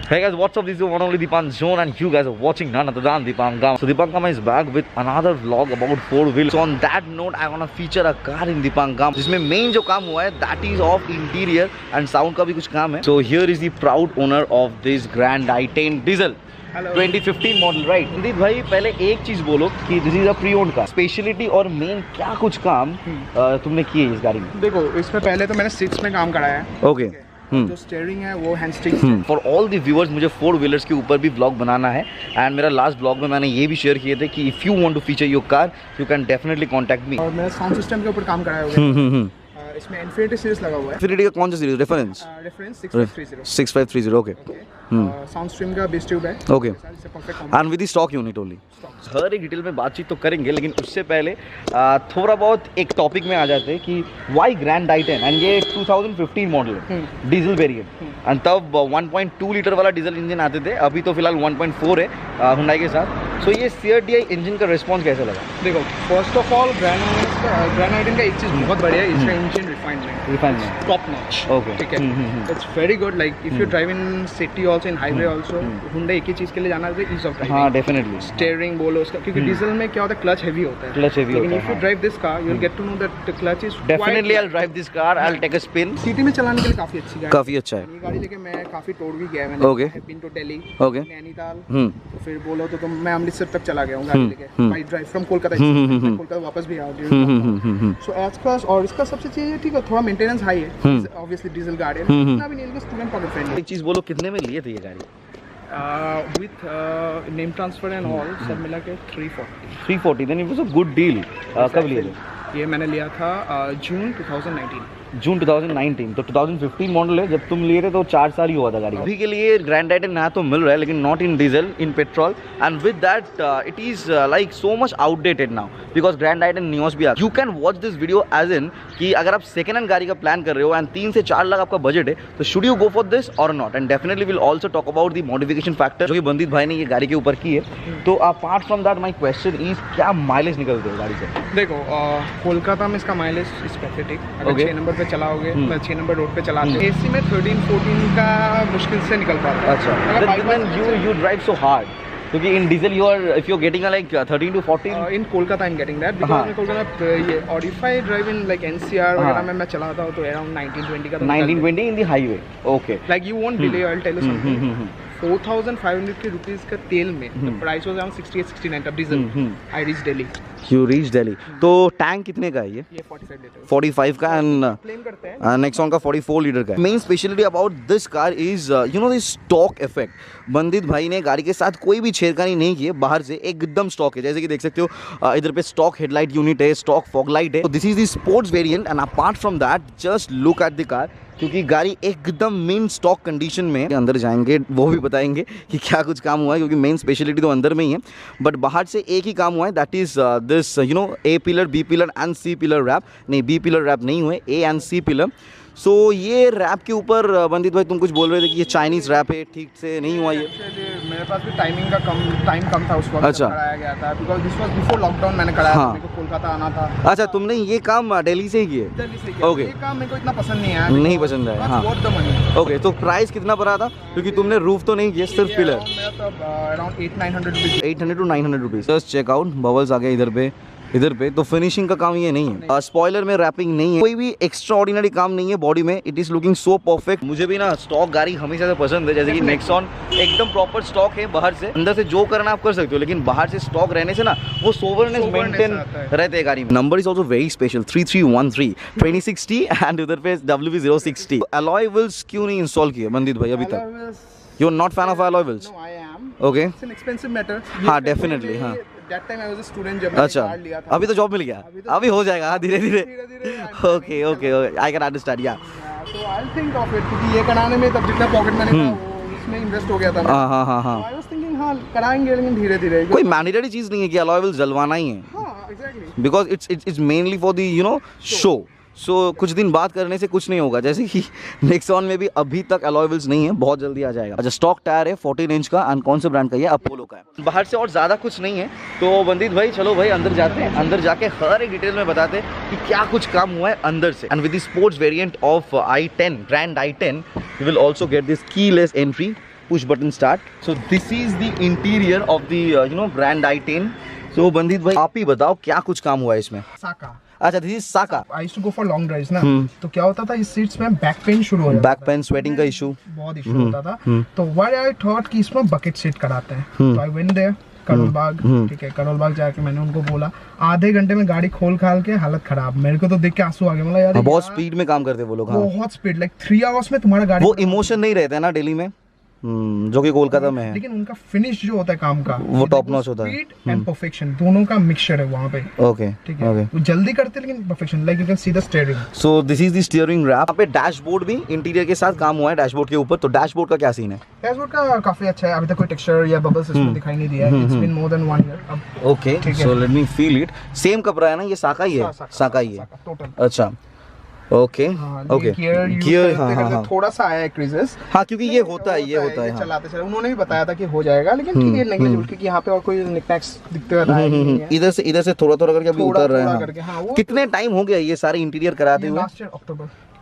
Hey guys, what's up? This is one only Deepan Zone and you guys are watching none other than Deepan Gama. So Deepan Gama is back with another vlog about 4-wheel. So on that note, I want to feature a car in Deepan Gama. जिसमें main जो काम हुआ है that is of interior and sound का भी कुछ काम है. So here is the proud owner of this Grand i10 diesel. Hello. 2015 model right. Sandeep भाई पहले एक चीज बोलो कि this is a pre owned car. Speciality और मेन क्या कुछ काम तुमने किए इस गाड़ी में? देखो इसमें पहले तो मैंने 6 में काम कराया है. ओके. जो स्टीयरिंग है वो hand stick. For all the viewers मुझे 4 व्हीलर्स के ऊपर भी ब्लॉग बनाना है एंड मेरा लास्ट ब्लॉग में मैंने ये भी शेयर किए थे कि if you want to feature your car you can definitely contact me. और मैं साउंड सिस्टम के ऊपर काम कराया हुआ है. इसमें इन्फिनिटी सीरीज लगा हुआ है. इन्फिनिटी का कौन सा series? Reference 6530. Okay. Sound stream का बेस ट्यूब है. Okay. And with the stock unit only. हर एक डिटेल में बातचीत तो करेंगे लेकिन उससे पहले थोड़ा बहुत एक टॉपिक में आ जाते हैं कि वाई ग्रैंड i10 एंड ये 2015 मॉडल है डीजल वेरिएंट एंड तब 1.2 लीटर वाला डीजल इंजन आते थे. अभी तो फिलहाल 1.4 है हुंडई के साथ. सो ये CRDI इंजन का रिस्पॉन्स कैसा लगा? देखो first of all grand i10 का एक चीज़ बहुत बढ़िया है. इसका engine refinement top notch. Okay. ठीक है. It's very good. Like if you drive in city also in highway also Hyundai एक ही चीज़ के लिए जाना है ईज ऑफ ड्राइविंग. हाँ डेफिनेटली. स्टीयरिंग बोलो उसका क्योंकि डीजल में क्या होता है क्लच हेवी होता है. क्लच हेवी होता है. If you drive this car you will get to know that the clutch is definitely. I will drive this car. I will take a spin. City में चलाने के लिए काफी अच्छी गाड़ी. काफी अच्छा है. ये गाड़ी लेके मैं काफी टूर भी गया मैंने. Okay. Been to Delhi. Okay. Nainital. तो फिर बोलो तो मैं अमृतसर तक चला गया हूँ गाड़ी लेके. By drive from Kolkata. Kolkata वापस भी आया. सो एज क्लास और इसका सबसे चीज ठीक है थोड़ा मेंटेनेंस हाई है. ऑब्वियसली डीजल गाड़ी है. इतना भी नहीं लेकिन स्टूडेंट पॉकेट फ्रेंडली. एक चीज बोलो कितने में लिए थे ये गाड़ी? With name transfer and all सब मिला के 340. Then it was a good deal. कब लिए थे? ये मैंने लिया था जून 2019. जून 2019. तो 2015 मॉडल है. जब तुम लिए थे तो 4 साल ही हुआ था गाड़ी. अभी के लिए ग्रैंड i10 नया तो मिल रहा है लेकिन not in diesel, in petrol and with that it is like so much outdated now because grand i10 Nios भी आ. You can watch this video as in कि अगर आप सेकंड हैंड गाड़ी का प्लान कर रहे हो एंड 3 से 4 लाख आपका बजट है तो should you go for this और not. And definitely will also talk about the modification factor जो कि बंदित भाई ने ये गाड़ी के ऊपर की है. तो apart from that my question is क्या माइलेज निकलते हैं गाड़ी से? देखो कोलकाता में इसका माइलेज इज पैथेटिक. अगर 6 नंबर पे चलाओगे 6 नंबर रोड पे चलाते हैं. एसी में 13-14 का मुश्किल से निकल पाता है. अच्छा. you drive so hard क्योंकि in diesel you are if you are getting like 13 to 14 in Kolkata I am getting that because मैं कोलकाता ये और if I drive in like NCR वगैरह में मैं चलाता हूं तो अराउंड 19-20 का. 19-20 in the highway. Okay. Like you won't delay. I will tell you something. 4,500 rupees का तेल में the price was around 68-69 of diesel. I reach Delhi. You reach Delhi. तो टैंक कितने का है ये? 45 लीटर. 45 का एंड क्लेम करते हैं. नेक्सॉन का 44 लीटर का. Main speciality about this car is you know this stock effect. बंदित भाई ने गाड़ी के साथ कोई भी छेड़खानी नहीं की है. बाहर से एकदम स्टॉक है. जैसे कि देख सकते हो इधर पे स्टॉक हेडलाइट यूनिट है, स्टॉक फॉग लाइट है. तो this is the sports variant and apart from that just look at the car क्योंकि गाड़ी एकदम मेन स्टॉक कंडीशन में. अंदर जाएंगे वो भी बताएंगे कि क्या कुछ काम हुआ है क्योंकि मेन स्पेशलिटी तो अंदर में ही है बट बाहर से एक ही काम हुआ है that is this you know A pillar, B pillar and C pillar wrap. नहीं B पिलर रैप नहीं हुए, A and C pillar. So ये रैप के ऊपर बंदित भाई तुम कुछ बोल रहे थे कि ये चाइनीज़ रैप है, ठीक से नहीं हुआ ये? मेरे पास भी टाइम कम था उस वक्त. अच्छा. कराया गया था because this was before lockdown. मैंने कराया. हाँ. मेरे को कोलकाता आना था. अच्छा तुमने ये काम दिल्ली से ही किए? दिल्ली से किया. ओके. ये काम मेरे को इतना पसंद नहीं आया. नहीं पसंद आया. हाँ. Worth the money. ओके. तो प्राइस कितना पड़ा था क्योंकि तुमने रूफ तो नहीं किया सिर्फ pillar? Around 800-900 rupees. 800 to 900 rupees. Just check out bubbles आ गए इधर पे. तो फिनिशिंग का काम ये नहीं है. स्पॉइलर में रैपिंग नहीं है. कोई भी एक्स्ट्रा ऑर्डिनरी काम नहीं है बॉडी में. It is looking so perfect. मुझे भी ना स्टॉक गाड़ी हमेशा से पसंद है. जैसे कि नेक्सॉन एकदम प्रॉपर स्टॉक है. बाहर से अंदर से जो करना आप कर सकते हो लेकिन बाहर से स्टॉक रहने से ना वो सोवरनेस मेंटेन रहते हैं गाड़ी में. Number is also very special 3313 2060 and उधर पे WV060. अलॉय व्हील्स क्यों नहीं इंस्टॉल किए बंदित भाई अभी तक? You are not fan of alloy wheels? No I am. Okay. It's an expensive matter. हाँ डेफिनेटली. हाँ That time I was a student जब अच्छा. मैंने कार लिया था. अभी तो जॉब मिल गया. अभी हो जाएगा. हाँ धीरे धीरे. Okay okay I can understand. या तो आई थिंक ऑफ इट क्योंकि ये कराने में तब जितना पॉकेट मनी था वो इसमें इन्वेस्ट हो गया था. हाँ हाँ हाँ. आई वाज थिंकिंग हाँ कराएंगे लेकिन धीरे धीरे. कोई मैंडेटरी चीज़ नहीं है कि अलॉय व्हील्स जलवाना ही है. हाँ exactly. Because it's mainly for the you know show. So कुछ दिन बात करने से कुछ नहीं होगा. जैसे कि नेक्सॉन में भी अभी तक अलॉय व्हील्स नहीं है, बहुत जल्दी आ जाएगा. अच्छा स्टॉक टायर है 14 इंच का एंड कौन से ब्रांड का? ये अपोलो का है. बाहर से और ज़्यादा कुछ नहीं है. तो बंदित भाई चलो भाई अंदर जाते हैं. अंदर जाके हर एक डिटेल में बताते हैं कि क्या कुछ काम हुआ है अंदर से. And with the sports variant of i10 grand i10 you will also get this keyless entry push button start. So this is the interior of the Grand i10. So बंदित भाई आप ही बताओ क्या कुछ काम हुआ है इसमें? साका। अच्छा, दिस इज साका। I used to go for long drives ना, तो क्या होता था इस सीट्स में बैक पेन शुरू हो जाता बैक पेन, स्वेटिंग का इशू बहुत इशू होता था। तो व्हाट आई थॉट कि इसमें बकेट सीट कराते हैं। तो I went there Karol Bagh, ठीक है, करोल बाग जाके मैंने उनको बोला, आधे घंटे में गाड़ी खोल खाल के हालत खराब। मेरे को तो देख के आंसू आ गए, मतलब यार बहुत स्पीड में काम करते वो लोग। बहुत स्पीड, लाइक 3 आवर्स में तुम्हारा गाड़ी। वो इमोशन नहीं रहता है ना दिल्ली में, जो कि कोलकाता में है, लेकिन उनका फिनिश जो होता है काम का वो टॉप नॉच होता है। स्पीड एंड परफेक्शन दोनों का मिक्सचर है वहाँ पे। ओके, ठीक है, वो जल्दी करते लेकिन perfection, like you can see the steering. So this is the steering wrap. यहाँ पे डैशबोर्ड भी इंटीरियर के साथ काम हुआ है, डैशबोर्ड के ऊपर। तो डैशबोर्ड का क्या सीन है? डैशबोर्ड का काफी अच्छा है, अभी तक कोई टेक्सचर या बबल्स इसमें दिखाई नहीं दिया है। It's been more than 1 year. Okay, so let me feel it. Same कपड़ा है ना, ये साका ही है? साका ही है, टोटल। अच्छा, ओके ओके। गियर हाँ, थोड़ा सा आया है क्रीजेस। हाँ, क्योंकि ये होता है, ये होता है। चलाते चलाते उन्होंने भी बताया था कि हो जाएगा, लेकिन ठीक है, नेग्लिजिबल, क्योंकि यहाँ पे और कोई निकनैक्स दिखते रहता है। इधर से थोड़ा थोड़ा करके अभी उतर रहे हैं। हाँ, कितने टाइम हो गया ये सारे इंटीरियर कराते हुए?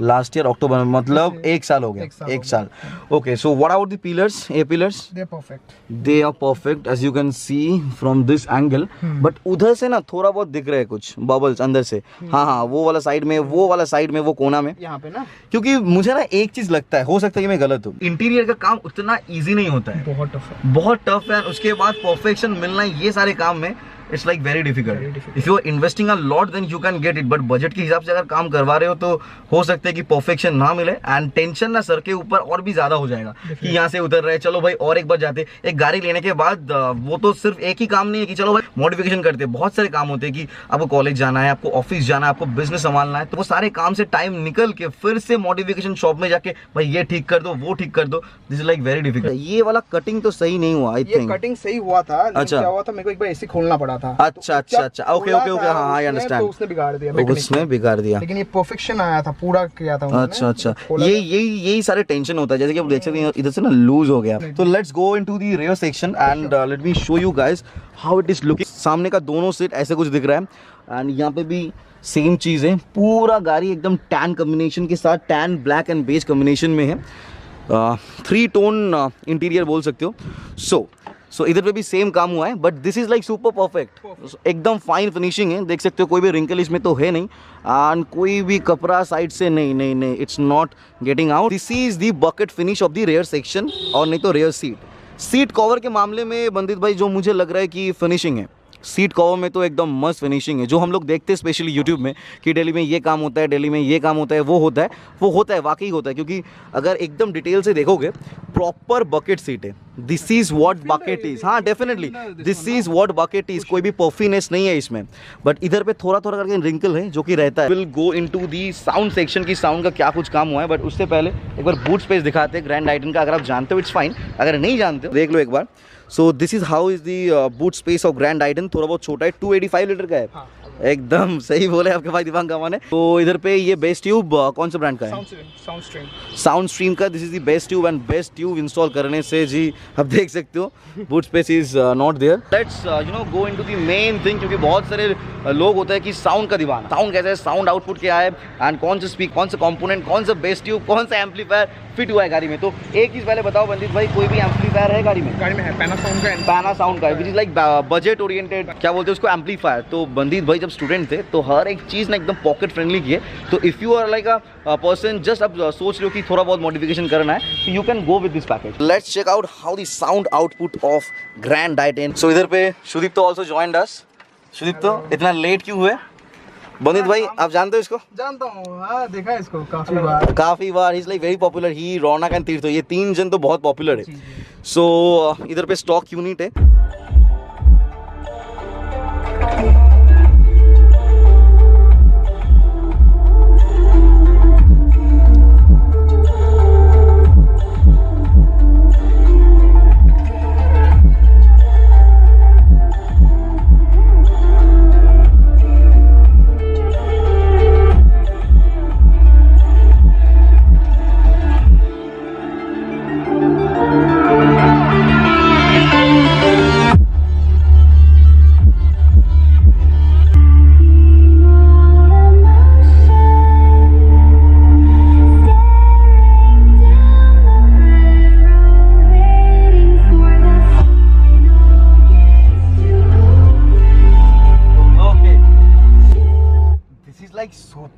लास्ट ईयर अक्टूबर, मतलब 1 साल हो गया। 1 साल। Okay, so what about the pillars? A pillars they are perfect, they are perfect as you can see from this angle. But उधर से ना थोड़ा बहुत दिख रहे हैं कुछ बबल्स अंदर से। हाँ, वो वाला साइड में, वो वाला साइड में, वो कोना में यहाँ पे ना। क्योंकि मुझे ना एक चीज लगता है, हो सकता है कि मैं गलत हूँ, इंटीरियर का काम उतना इजी नहीं होता है, बहुत टफ है, बहुत टफ है। उसके बाद परफेक्शन मिलना ये सारे काम में it's like very difficult. If you are investing a lot then you can get it, but budget के हिसाब से अगर काम करवा रहे हो तो हो सकता है कि परफेक्शन ना मिले, एंड टेंशन ना सर के ऊपर और भी ज्यादा हो जाएगा कि यहाँ से उतर रहे, चलो भाई और एक बार जाते। एक गाड़ी लेने के बाद वो तो सिर्फ एक ही काम नहीं है कि चलो भाई मॉडिफिकेशन करते, बहुत सारे काम होते हैं कि आपको कॉलेज जाना है, आपको ऑफिस जाना है, आपको बिजनेस संभालना है। तो वो सारे काम से टाइम निकल के फिर से मॉडिफिकेशन शॉप में जाके भाई ये ठीक कर दो, वो ठीक कर दो, this is like very difficult. ये वाला कटिंग तो सही नहीं हुआ, आई थिंक। कटिंग सही हुआ था, अच्छा, क्या हुआ था, मेरे को एक बार एसी खोलना पड़ा था। अच्छा, ओके, हाँ, आई अंडरस्टैंड। तो उसने बिगाड़ दिया, उसने बिगाड़ दिया, लेकिन ये परफेक्शन आया था, पूरा किया था उन्होंने। अच्छा, यही सारे टेंशन होता है। जैसे कि आप देख सकते हैं इधर से ना लूज हो गया। तो let's go into the rear section and let me show you guys how it is looking. सामने का दोनों सीट ऐसे कुछ दिख रहा है, एंड यहाँ पे भी सेम चीज है। पूरा गाड़ी एकदम टैन कॉम्बिनेशन के साथ, tan black and beige combination में है। 3 टोन इंटीरियर बोल सकते हो। सो इधर पे भी सेम काम हुआ है, but this is like super perfect, एकदम फाइन फिनिशिंग है। देख सकते हो कोई भी रिंकल इसमें तो है नहीं, एंड कोई भी कपड़ा साइड से नहीं, it's not getting out. This is the bucket finish of the rear section, और नहीं तो रेयर सीट कवर के मामले में बंदित भाई जो मुझे लग रहा है कि फिनिशिंग है, सीट कवर में तो एकदम मस्त फिनिशिंग है। जो हम लोग देखते हैं स्पेशली यूट्यूब में कि दिल्ली में ये काम होता है, दिल्ली में ये काम होता है, वो होता है, वाकई होता है। क्योंकि अगर एकदम डिटेल से देखोगे, प्रॉपर बकेट सीट है। This is what bucket is. हाँ, definitely this is what bucket is. कोई भी पफीनेस नहीं है इसमें, बट इधर पे थोड़ा थोड़ा करके रिंकल है जो कि रहता है। Will go into the sound section की साउंड का क्या कुछ काम हुआ है, बट उससे पहले एक बार बूट स्पेस दिखाते हैं ग्रैंड i10 का। अगर आप जानते हो इट्स फाइन, अगर नहीं जानते हो देख लो एक बार। So this is how is the boot space of grand i10। थोड़ा बहुत छोटा है, 285 लीटर का है। हाँ, एकदम सही बोले आपके भाई दिवांग गवान है। तो इधर पे ये बेस्ट ट्यूब कौन सा ब्रांड का है? साउंड स्ट्रीम का। This is the best tube, and best tube install करने से जी आप देख सकते हो boot space is not there. Let's go into the main thing, क्योंकि बहुत सारे लोग होते हैं कि साउंड का दीवाना, साउंड कैसा है, साउंड आउटपुट क्या है, एंड कौन सा स्पीक, कौन सा कंपोनेंट, कौन सा बेस्ट ट्यूब, कौन सा एम्पलीफायर फिट हुआ है गाड़ी में। तो एक चीज पहले बताओ बंदित भाई, कोई भी एम्पलीफायर है गाड़ी में? है पैनासाउंड का, which is like budget oriented, क्या बोलते हैं उसको, एम्पलीफायर। तो बंदित भाई जब स्टूडेंट थे तो हर एक चीज ना एकदम पॉकेट फ्रेंडली की है। तो if you are like a person just अब सोच रहे हो कि थोड़ा बहुत मॉडिफिकेशन करना है, तो you can go with this package. Let's check out how the sound output of grand i10। So इधर पे शुदीप तो ऑल्सो जॉइंड अस। शुदीप तो इतना लेट क्यों हुए? बंदित भाई आप जानते हो इसको? जानता हूँ, हाँ, देखा है इसको काफी बार। Is like very popular. ही, रौनक एंड तीर्थ, ये 3 जन तो बहुत पॉपुलर है। सो इधर पे स्टॉक यूनिट है।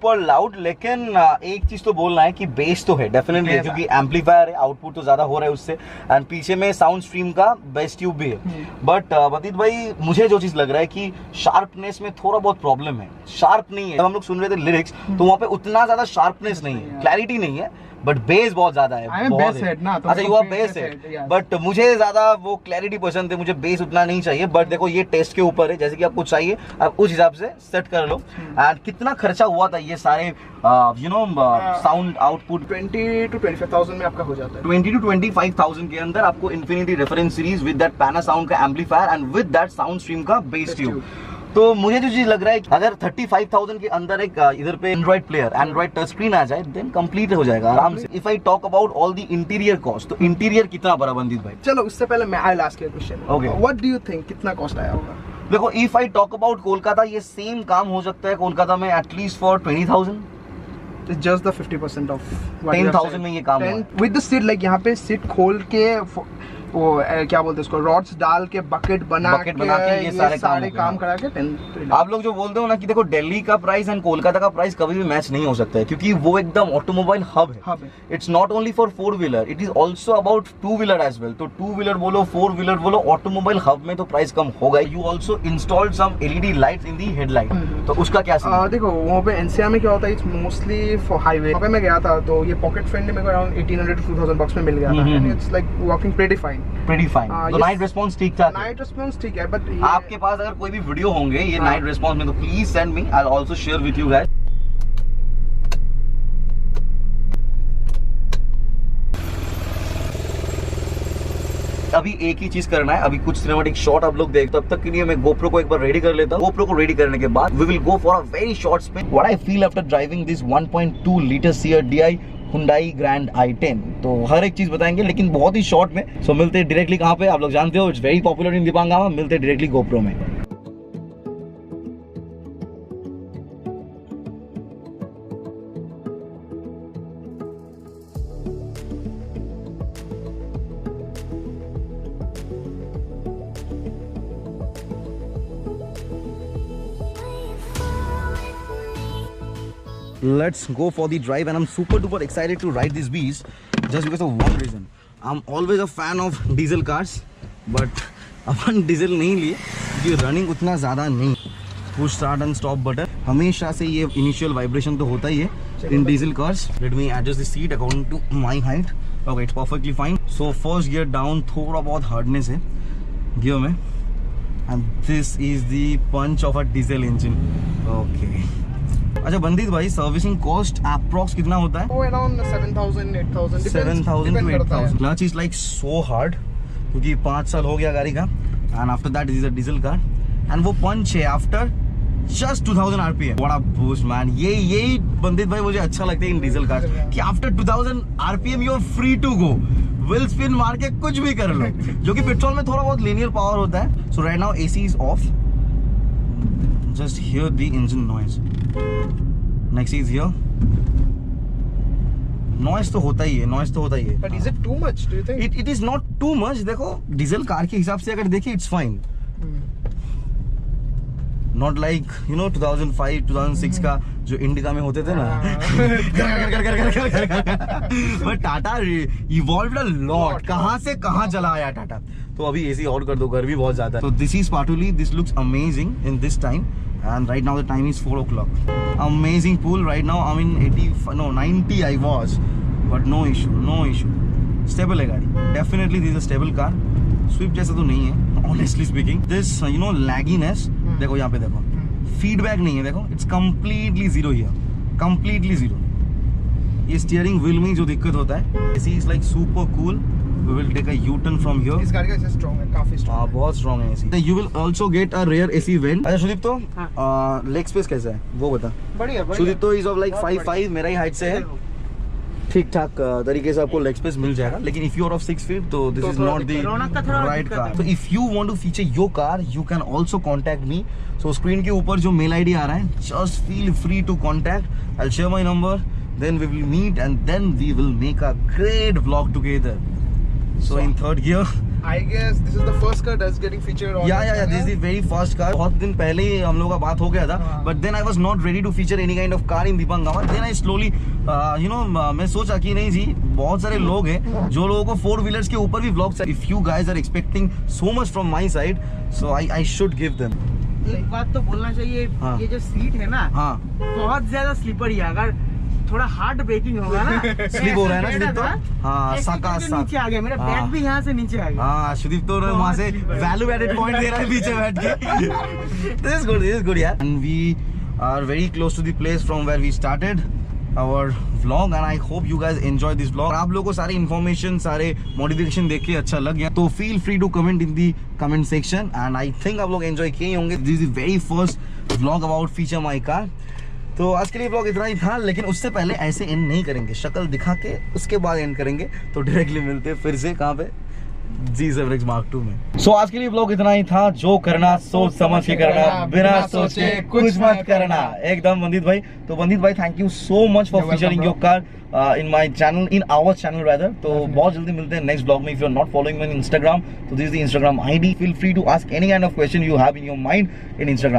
सुपर लाउड, लेकिन एक चीज तो बोलना है कि बेस तो है डेफिनेटली, क्योंकि एम्पलीफायर है, आउटपुट तो ज्यादा हो रहा है उससे, एंड पीछे में साउंड स्ट्रीम का बेस ट्यूब भी है। बट बंदित भाई मुझे जो चीज लग रहा है कि शार्पनेस में थोड़ा बहुत प्रॉब्लम है, शार्प नहीं है। जब हम लोग सुन रहे थे लिरिक्स तो वहाँ पे उतना ज्यादा शार्पनेस नहीं है, क्लैरिटी नहीं है, बट बेस बहुत ज्यादा है। अच्छा यू आर बेस है, बट मुझे ज्यादा वो क्लैरिटी पसंद है, मुझे बेस उतना नहीं चाहिए। बट देखो ये टेस्ट के ऊपर है, जैसे कि आपको चाहिए आप उस हिसाब से सेट कर लो। एंड कितना खर्चा हुआ था ये सारे you know sound output? 20 to 25,000 में आपका हो जाता है। 20 to 25,000 के अंदर आपको infinity reference series with that Panasound का amplifier and with that sound stream का बेस ट्यूब। तो मुझे जो चीज लग रहा है अगर 35,000 के अंदर एक इधर पे Android player, Android touch screen आ जाए, देन कंप्लीट हो जाएगा आराम से। If I talk about all the interior cost, तो इंटीरियर कितना बड़ा बंदित भाई? चलो उससे पहले मैं I ask you question. Okay, what do you think कितना कॉस्ट आया होगा? देखो if I talk about Kolkata, ये सेम काम हो सकता है कोलकाता में at least for 20,000। It's just the 50% of 10,000 में ये काम हुआ। With the seat, like यहाँ पे सीट खोल के वो क्या बोलते हैं उसको, रॉड्स डाल के बकेट बना के ये सारे काम करा के 10। आप लोग जो बोलते हो ना कि देखो दिल्ली का प्राइस एंड कोलकाता का प्राइस कभी भी मैच नहीं हो सकता है, क्योंकि वो एकदम ऑटोमोबाइल हब है। It's not only for 4 wheeler, it is also about 2 wheeler as well. तो 2 व्हीलर बोलो 4 व्हीलर बोलो, ऑटोमोबाइल हब में तो प्राइस कम होगा। You also installed some LED lights in the headlight, तो उसका क्या सीन? देखो वहाँ पे NCR में क्या होता है, इट्स मोस्टली फॉर हाईवे। वहाँ पे मैं गया था तो ये पॉकेट फ्रेंडली मेरे को अराउंड 1800 to 2000 bucks में मिल गया था। It's like working pretty fine. तो नाइट रिस्पॉन्स ठीक था? नाइट रिस्पॉन्स ठीक है, बट आपके पास अगर कोई भी वीडियो होंगे ये नाइट रिस्पॉन्स में, तो please send me, I will also share with you guys. अभी एक ही चीज करना है, अभी कुछ सिनेमैटिक शॉट आप लोग देख, तब तक के लिए मैं GoPro को एक बार रेडी कर लेता हूँ। GoPro को रेडी करने के बाद we will go for a very short spin. What I feel after driving this 1.2 litre CRDI Hyundai Grand i10, तो हर एक चीज बताएंगे लेकिन बहुत ही शॉर्ट में। सो मिलते हैं डायरेक्टली कहाँ पे, आप लोग जानते हो, इट्स वेरी पॉपुलर इन दीपांगामा। मिलते हैं डायरेक्टली GoPro में। Let's go for the drive, and I'm super duper excited to ride this beast just because of one reason. I'm always a fan of diesel cars, but अपन diesel नहीं लिए क्योंकि running उतना ज़्यादा नहीं। Push start and stop button हमेशा से ये इनिशियल वाइब्रेशन तो होता ही है in diesel cars. Let me adjust the seat according to my height. Okay, it's perfectly fine. So first gear down, थोड़ा बहुत हार्डनेस है गियर में, and this is the punch of a diesel engine. Okay, अच्छा बंदित भाई, servicing cost approx कितना होता है? Around 7,000 8,000 7,000 to 8,000। Clutch is like so hard, क्योंकि 5 साल हो गया गाड़ी का, and after that is a diesel car, and वो पंच है आफ्टर जस्ट 2000 RPM। बड़ा बूस्ट मैन। यही बंदित भाई मुझे अच्छा लगता है इन डीजल कार, कि after 2000 RPM you are free to go, wheel spin मार के कुछ भी कर लो, जो कि पेट्रोल में थोड़ा बहुत लीनियर पावर होता है। So right now AC is off, just hear the engine noise. Next is here. Noise तो होता ही है, noise तो होता ही है। But is it too much? Do you think? It is not too much. देखो डीजल कार के हिसाब से अगर देखें it's fine. Not like you know 2005 2006 का जो इंडिका में होते थे ना, but Tata evolved a lot. कहाँ से कहाँ चला आया टाटा। तो अभी AC ऑन कर दो, गर्मी बहुत ज्यादा है। तो this is Patuli, this looks amazing in this time, and right now the time is 4 o'clock. Amazing pool right now. I'm in 90 I was, but no issue. Stable है गाड़ी, definitely this is a stable car. Swift जैसा तो नहीं है, honestly speaking. This lagginess, देखो यहाँ पे देखो, feedback नहीं है, देखो it's completely zero here, completely zero. ये steering wheel में जो दिक्कत होता है, AC is like super cool. We will take a U-turn from here. इस गाड़ी का AC strong है, काफी strong। हाँ, बहुत strong है AC। You will also get a rear AC vent। अच्छा सुदीप, तो leg space कैसा है वो बता। बढ़िया। सुदीप तो is of like 5'5", मेरा ही हाइट से है, ठीक ठाक तरीके से आपको लेग स्पेस मिल जाएगा। लेकिन if you are of 6 feet, तो this is not the right car. तो if you want to feature your car, you can also contact me. So screen के ऊपर जो मेल आईडी आ रहा है, just feel free to contact. I will share my number, then we will meet and then we will make a great vlog together. So in third gear, I guess this is the first car that's getting featured on. Yeah, this is the very first car. बहुत दिन पहले ही हम लोगों का बात हो गया था, but then I was not ready to feature any kind of car in Dipangama. Then I slowly, मैं सोचा कि नहीं जी, बहुत सारे लोग हैं जो लोगों को 4 व्हीलर्स के ऊपर भी vlogs है. If you guys are expecting so much from my side, so I should give them. एक बात तो बोलना चाहिए, हाँ. ये जो सीट है ना, हाँ. बहुत ज्यादा स्लीपरी है. अगर थोड़ा हार्ड ब्रेकिंग होगा ना, स्लिप हो रहा है ना स्लिप तो, हाँ, साका नीचे आ गया, मेरा बैग भी यहाँ से नीचे आ गया. हाँ, सुदीप तो वहाँ से वैल्यू एडेड पॉइंट दे रहा है पीछे बैठ के. This is good यार. And we are very close to the place from where we started our vlog, and I hope you guys enjoy this vlog. आप लोगों को सारे information, सारे modification देख के अच्छा लग गया तो feel free to comment in the comment section, and I think आप लोग enjoy किए होंगे. This is the very first vlog about feature my car. तो आज के लिए vlog इतना ही था, लेकिन उससे पहले ऐसे एंड नहीं करेंगे, शक्ल दिखा के उसके बाद एंड करेंगे. तो डायरेक्टली मिलते हैं फिर से कहाँ पे, G7X Mark II में. सो आज के लिए व्लॉग इतना ही था. जो करना सोच समझ के करना, बिना सोच के कुछ मत करना. एकदम बंदित भाई. तो बंदित भाई, thank you so much for featuring your car in my channel, in our channel rather. तो बहुत जल्दी मिलते हैं नेक्स्ट ब्लॉग में. If you are not following me in Instagram, तो this is the Instagram ID. Feel free to ask any kind of question you have in your mind in Instagram.